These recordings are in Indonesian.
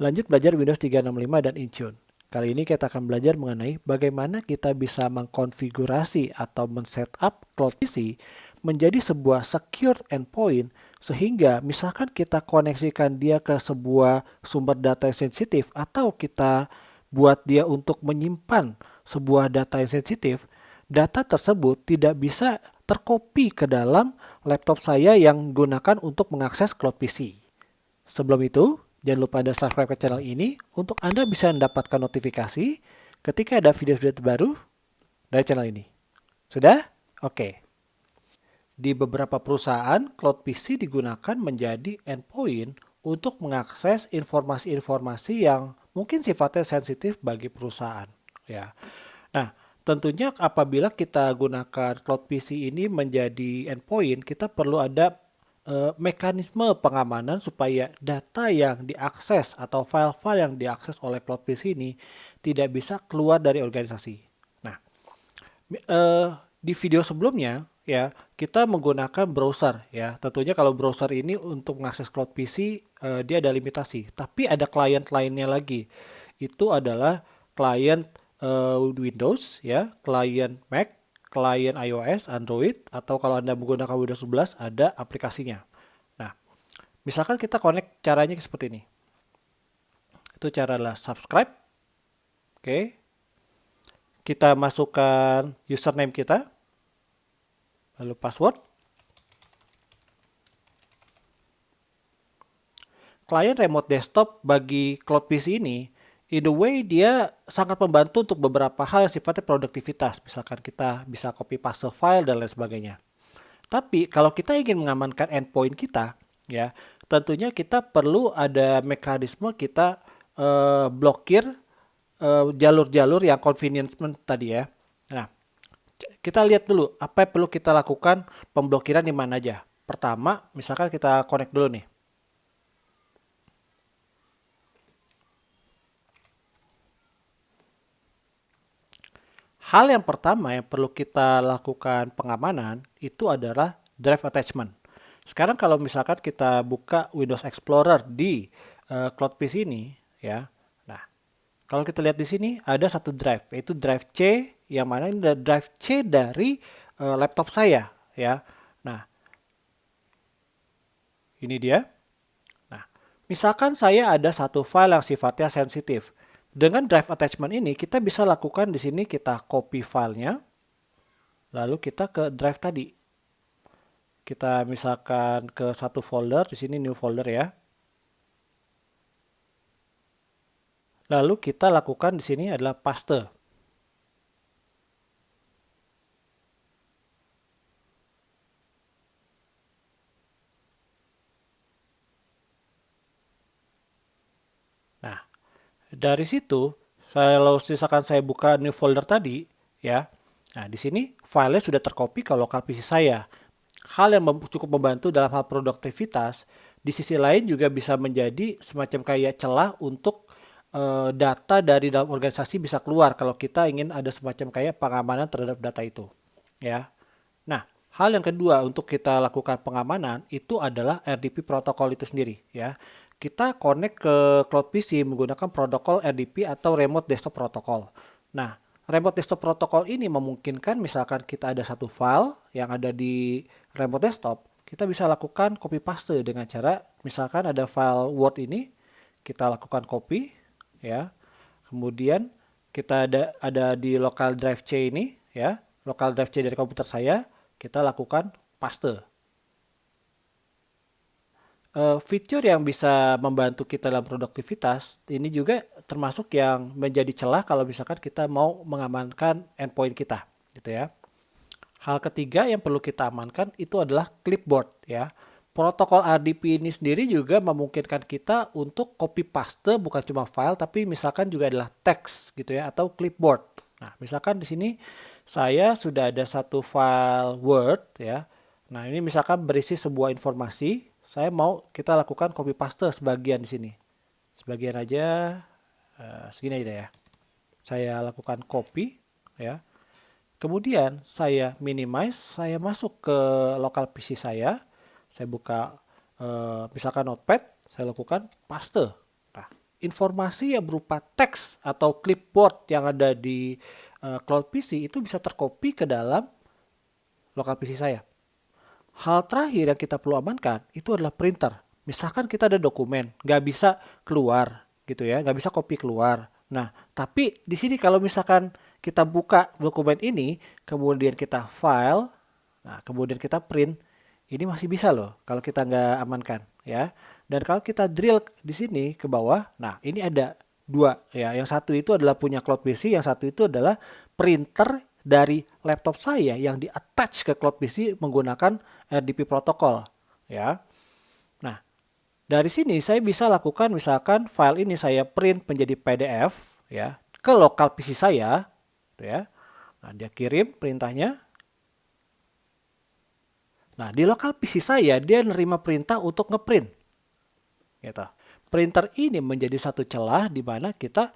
Lanjut belajar Windows 365 dan Intune. Kali ini kita akan belajar mengenai bagaimana kita bisa mengkonfigurasi atau men-setup Cloud PC menjadi sebuah secure endpoint sehingga misalkan kita koneksikan dia ke sebuah sumber data yang sensitif atau kita buat dia untuk menyimpan sebuah data yang sensitif, data tersebut tidak bisa tercopy ke dalam laptop saya yang gunakan untuk mengakses Cloud PC. Sebelum itu, jangan lupa Anda subscribe ke channel ini untuk Anda bisa mendapatkan notifikasi ketika ada video-video terbaru dari channel ini. Sudah? Oke. Di beberapa perusahaan, Cloud PC digunakan menjadi endpoint untuk mengakses informasi-informasi yang mungkin sifatnya sensitif bagi perusahaan. Ya. Nah, tentunya apabila kita gunakan Cloud PC ini menjadi endpoint, kita perlu ada mekanisme pengamanan supaya data yang diakses atau file-file yang diakses oleh Cloud PC ini tidak bisa keluar dari organisasi. Nah, di video sebelumnya ya kita menggunakan browser ya. Tentunya kalau browser ini untuk mengakses Cloud PC dia ada limitasi, tapi ada klien lainnya lagi. Itu adalah klien Windows ya, klien Mac, klien iOS, Android, atau kalau Anda menggunakan Windows 11 ada aplikasinya. Nah, misalkan kita connect caranya seperti ini. Itu cara adalah subscribe. Oke. Kita masukkan username kita, lalu password. Klien remote desktop bagi Cloud PC ini, in the way dia sangat membantu untuk beberapa hal yang sifatnya produktivitas. Misalkan kita bisa copy paste file dan lain sebagainya. Tapi kalau kita ingin mengamankan endpoint kita, ya tentunya kita perlu ada mekanisme kita blokir jalur-jalur yang convenience tadi ya. Nah, kita lihat dulu apa yang perlu kita lakukan pemblokiran di mana aja. Pertama, misalkan kita connect dulu nih. Hal yang pertama yang perlu kita lakukan pengamanan itu adalah drive attachment. Sekarang kalau misalkan kita buka Windows Explorer di Cloud PC ini, ya. Nah, kalau kita lihat di sini ada satu drive, yaitu drive C, yang mana ini adalah drive C dari laptop saya, ya. Nah, ini dia. Nah, misalkan saya ada satu file yang sifatnya sensitif. Dengan drive attachment ini kita bisa lakukan di sini kita copy filenya, lalu kita ke drive tadi. Kita misalkan ke satu folder, di sini new folder ya. Lalu kita lakukan di sini adalah paste. Nah, dari situ, kalau misalkan saya buka new folder tadi, ya. Nah, di sini filenya sudah tercopy ke lokal PC saya. Hal yang cukup membantu dalam hal produktivitas, di sisi lain juga bisa menjadi semacam kayak celah untuk data dari dalam organisasi bisa keluar kalau kita ingin ada semacam kayak pengamanan terhadap data itu, ya. Nah, hal yang kedua untuk kita lakukan pengamanan itu adalah RDP protokol itu sendiri, ya. Kita connect ke Cloud PC menggunakan protokol RDP atau Remote Desktop Protocol. Nah, Remote Desktop Protocol ini memungkinkan misalkan kita ada satu file yang ada di Remote Desktop, kita bisa lakukan copy paste dengan cara misalkan ada file Word ini, kita lakukan copy, ya. Kemudian kita ada di local drive C ini, ya, local drive C dari komputer saya, kita lakukan paste. Fitur yang bisa membantu kita dalam produktivitas ini juga termasuk yang menjadi celah kalau misalkan kita mau mengamankan endpoint kita, gitu ya. Hal ketiga yang perlu kita amankan itu adalah clipboard ya. Protokol RDP ini sendiri juga memungkinkan kita untuk copy paste bukan cuma file tapi misalkan juga adalah teks gitu ya atau clipboard. Nah, misalkan di sini saya sudah ada satu file Word ya. Nah, ini misalkan berisi sebuah informasi, saya mau kita lakukan copy paste sebagian di sini. Sebagian aja segini aja ya. Saya lakukan copy ya. Kemudian saya minimize, saya masuk ke lokal PC saya buka misalkan Notepad, saya lakukan paste. Nah, informasi yang berupa teks atau clipboard yang ada di Cloud PC itu bisa tercopy ke dalam lokal PC saya. Hal terakhir yang kita perlu amankan itu adalah printer. Misalkan kita ada dokumen, nggak bisa keluar gitu ya, nggak bisa copy keluar. Nah, tapi di sini kalau misalkan kita buka dokumen ini, kemudian kita file, nah kemudian kita print, ini masih bisa loh kalau kita nggak amankan ya. Dan kalau kita drill di sini ke bawah, nah ini ada dua ya. Yang satu itu adalah punya Cloud PC, yang satu itu adalah printer dari laptop saya yang di-attach ke Cloud PC menggunakan RDP protokol ya. Nah, dari sini saya bisa lakukan misalkan file ini saya print menjadi PDF ya ke lokal PC saya gitu ya. Nah, dia kirim perintahnya. Nah, di lokal PC saya dia nerima perintah untuk ngeprint. Gitu. Printer ini menjadi satu celah di mana kita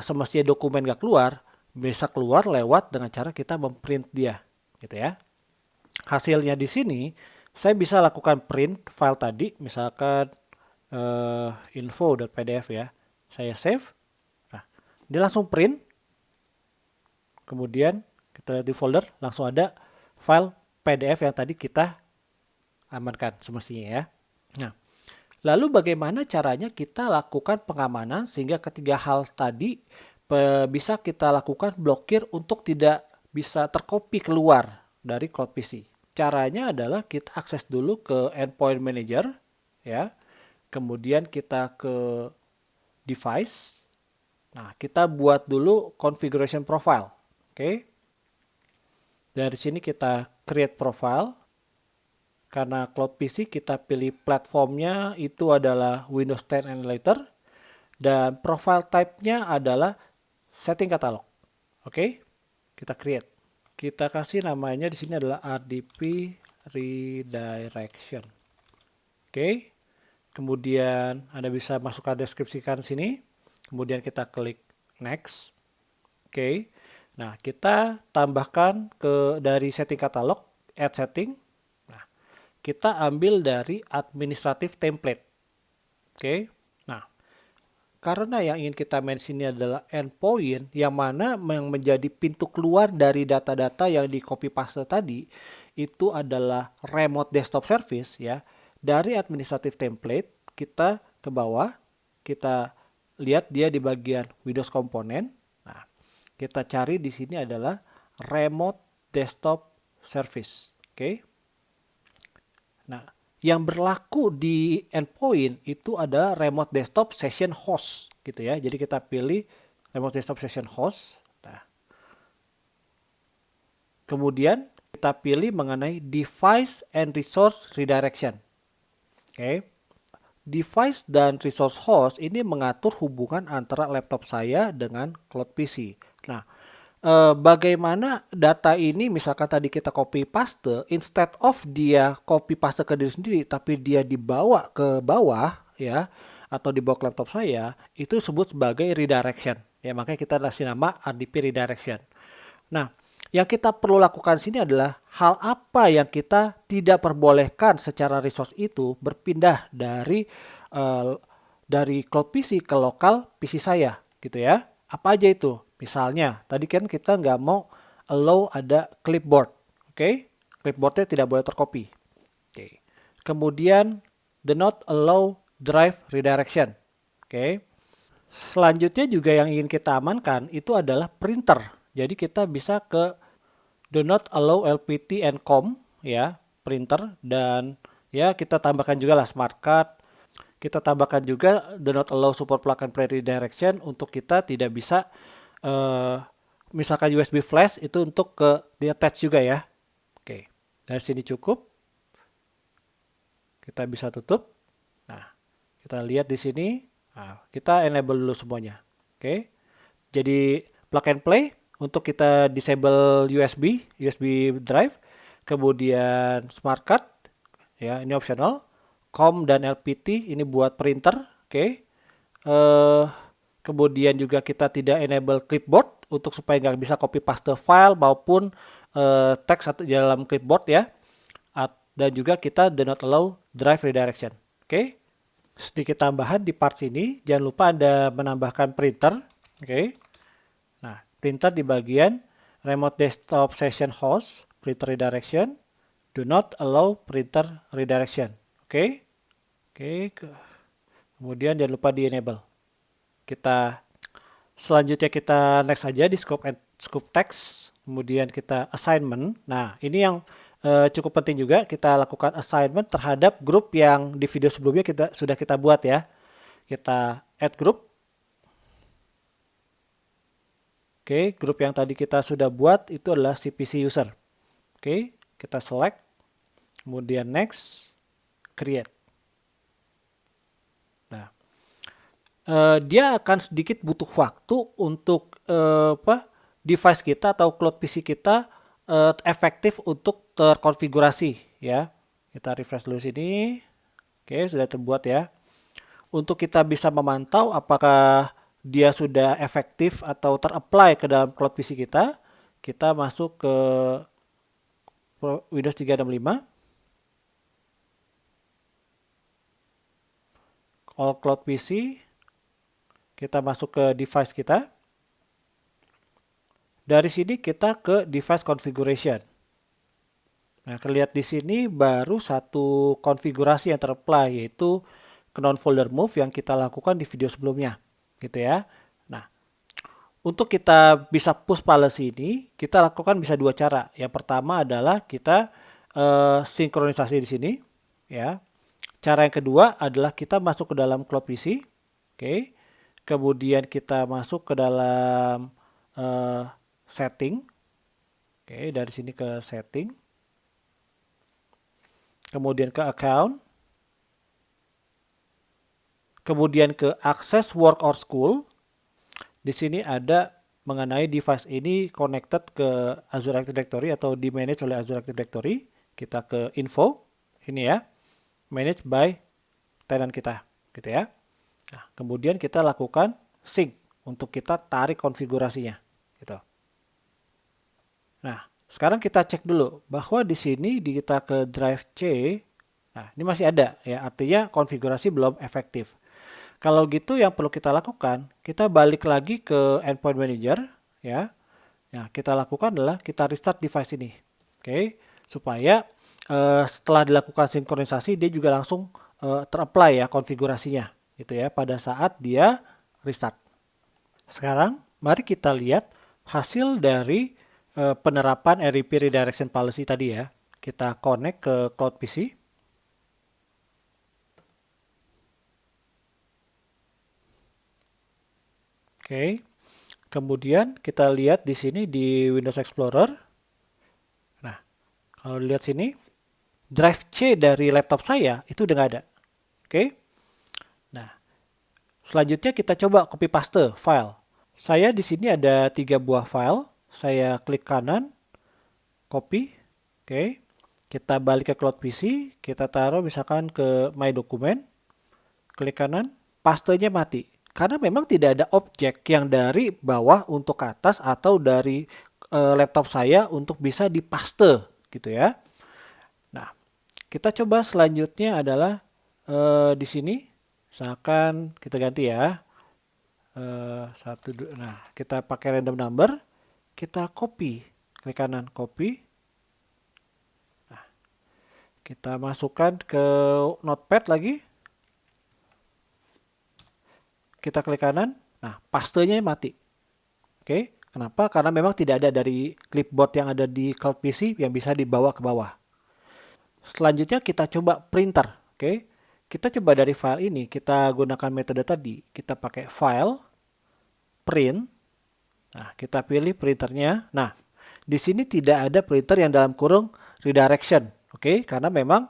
semestinya dokumen gak keluar, bisa keluar lewat dengan cara kita memprint dia, gitu ya. Hasilnya di sini saya bisa lakukan print file tadi, misalkan info.pdf ya. Saya save. Nah, dia langsung print. Kemudian kita lihat di folder, langsung ada file PDF yang tadi kita amankan semestinya ya. Nah, lalu bagaimana caranya kita lakukan pengamanan sehingga ketiga hal tadi bisa kita lakukan blokir untuk tidak bisa tercopy keluar dari Cloud PC. Caranya adalah kita akses dulu ke Endpoint Manager ya. Kemudian kita ke device. Nah, kita buat dulu configuration profile. Oke. Dari sini kita create profile. Karena Cloud PC kita pilih platformnya itu adalah Windows 10 and later. Dan profile type-nya adalah setting catalog. Oke, kita create. Kita kasih namanya di sini adalah RDP redirection. Oke, kemudian Anda bisa masukkan deskripsikan sini. Kemudian kita klik next. Oke, nah kita tambahkan dari setting catalog, add setting. Kita ambil dari administrative template. Oke. Nah, karena yang ingin kita main sini adalah endpoint yang mana yang menjadi pintu keluar dari data-data yang di copy paste tadi itu adalah remote desktop service ya. Dari administrative template kita ke bawah, kita lihat dia di bagian Windows Component. Nah, kita cari di sini adalah remote desktop service. Oke. Nah, yang berlaku di endpoint itu adalah remote desktop session host gitu ya. Jadi kita pilih remote desktop session host. Nah, kemudian kita pilih mengenai device and resource redirection. Oke. Device dan resource host ini mengatur hubungan antara laptop saya dengan Cloud PC. Nah, bagaimana data ini misalkan tadi kita copy paste, instead of dia copy paste ke diri sendiri tapi dia dibawa ke bawah ya atau dibawa ke laptop saya, itu disebut sebagai redirection ya, makanya kita kasih nama RDP redirection. Nah, yang kita perlu lakukan sini adalah hal apa yang kita tidak perbolehkan secara resource itu berpindah dari Cloud PC ke lokal PC saya gitu ya. Apa aja itu? Misalnya, tadi kan kita nggak mau allow ada clipboard. Oke? Clipboardnya tidak boleh tercopy. Oke. Kemudian, do not allow drive redirection. Oke. Selanjutnya juga yang ingin kita amankan itu adalah printer. Jadi kita bisa ke do not allow LPT and COM ya, printer, dan ya kita tambahkan juga lah smart card. Kita tambahkan juga do not allow support plug and play redirection untuk kita tidak bisa misalkan USB flash itu untuk ke di attach juga ya. Oke, dari sini cukup. Kita bisa tutup. Nah, kita lihat di sini. Nah, kita enable dulu semuanya. Oke, jadi plug and play untuk kita disable USB drive. Kemudian smart card, ya ini optional. COM dan LPT ini buat printer. Oke. Kemudian juga kita tidak enable clipboard untuk supaya nggak bisa copy paste file maupun teks di dalam clipboard ya. Dan juga kita do not allow drive redirection. Oke. Sedikit tambahan di part sini, jangan lupa Anda menambahkan printer. Oke. Nah, printer di bagian remote desktop session host, printer redirection, do not allow printer redirection. Oke. Oke. Kemudian jangan lupa di enable. Selanjutnya kita next aja di scope text. Kemudian kita assignment. Nah, ini yang cukup penting juga, kita lakukan assignment terhadap grup yang di video sebelumnya sudah kita buat ya. Kita add group. Oke, grup yang tadi kita sudah buat itu adalah CPC user. Oke, kita select, kemudian next, create. Nah, dia akan sedikit butuh waktu untuk device kita atau cloud PC kita efektif untuk terkonfigurasi ya. Kita refresh dulu sini. Oke, sudah terbuat ya. Untuk kita bisa memantau apakah dia sudah efektif atau ter-apply ke dalam cloud PC kita masuk ke Windows 365. All cloud PC. Kita masuk ke device kita. Dari sini kita ke device configuration. Nah, kelihatan di sini baru satu konfigurasi yang ter-apply, yaitu non folder move yang kita lakukan di video sebelumnya, gitu ya. Nah, untuk kita bisa push policy ini, kita lakukan bisa dua cara. Yang pertama adalah kita sinkronisasi di sini, ya. Cara yang kedua adalah kita masuk ke dalam cloud PC, oke. Kemudian kita masuk ke dalam setting, oke. Dari sini ke setting, kemudian ke account, kemudian ke access work or school. Di sini ada mengenai device ini connected ke Azure Active Directory atau di manage oleh Azure Active Directory. Kita ke info, ini ya, manage by tenant kita, gitu ya. Nah, kemudian kita lakukan sync untuk kita tarik konfigurasinya, gitu. Nah, sekarang kita cek dulu bahwa di sini kita ke drive C. Nah, ini masih ada ya, artinya konfigurasi belum efektif. Kalau gitu yang perlu kita lakukan, kita balik lagi ke endpoint manager ya. Nah, kita lakukan adalah kita restart device ini. Oke, supaya setelah dilakukan sinkronisasi dia juga langsung ter-apply ya konfigurasinya gitu ya pada saat dia restart. Sekarang mari kita lihat hasil dari penerapan REP redirection policy tadi ya. Kita connect ke cloud PC. Oke. Kemudian kita lihat di sini di Windows Explorer. Nah, kalau dilihat sini, drive C dari laptop saya itu udah nggak ada. Oke. Nah, selanjutnya kita coba copy paste file. Saya di sini ada 3 buah file. Saya klik kanan, copy. Oke. Kita balik ke cloud PC, kita taruh misalkan ke my document. Klik kanan, pastenya mati. Karena memang tidak ada objek yang dari bawah untuk ke atas atau dari laptop saya untuk bisa dipaste gitu ya. Nah, kita coba selanjutnya adalah di sini, misalkan kita ganti ya. Nah, kita pakai random number, kita copy, klik kanan copy. Nah, kita masukkan ke notepad lagi. Kita klik kanan, nah pastenya mati. Oke, kenapa? Karena memang tidak ada dari clipboard yang ada di cloud PC yang bisa dibawa ke bawah. Selanjutnya kita coba printer. Oke, kita coba dari file ini, kita gunakan metode tadi. Kita pakai file, print. Nah, kita pilih printernya. Nah, di sini tidak ada printer yang dalam kurung redirection. Oke, karena memang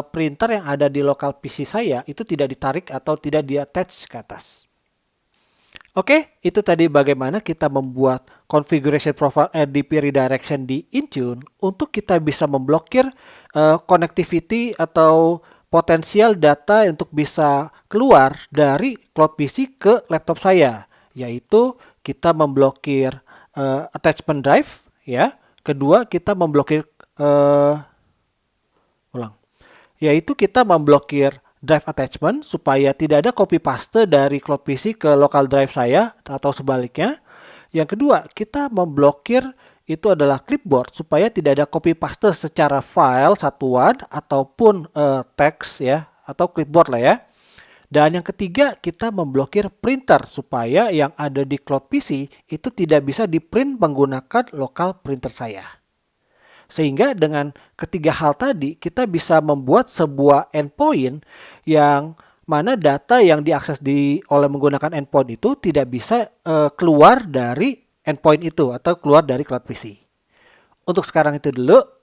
printer yang ada di lokal PC saya itu tidak ditarik atau tidak di-attach ke atas. Oke, itu tadi bagaimana kita membuat configuration profile RDP redirection di Intune untuk kita bisa memblokir connectivity atau potensial data untuk bisa keluar dari cloud PC ke laptop saya, yaitu kita memblokir attachment drive ya. Kedua, kita memblokir yaitu kita memblokir drive attachment supaya tidak ada copy paste dari Cloud PC ke local drive saya atau sebaliknya. Yang kedua, kita memblokir itu adalah clipboard supaya tidak ada copy paste secara file satuan ataupun teks ya atau clipboard lah ya. Dan yang ketiga, kita memblokir printer supaya yang ada di Cloud PC itu tidak bisa di print menggunakan lokal printer saya. Sehingga dengan ketiga hal tadi, kita bisa membuat sebuah endpoint yang mana data yang diakses oleh menggunakan endpoint itu tidak bisa keluar dari endpoint itu atau keluar dari Cloud PC. Untuk sekarang itu dulu.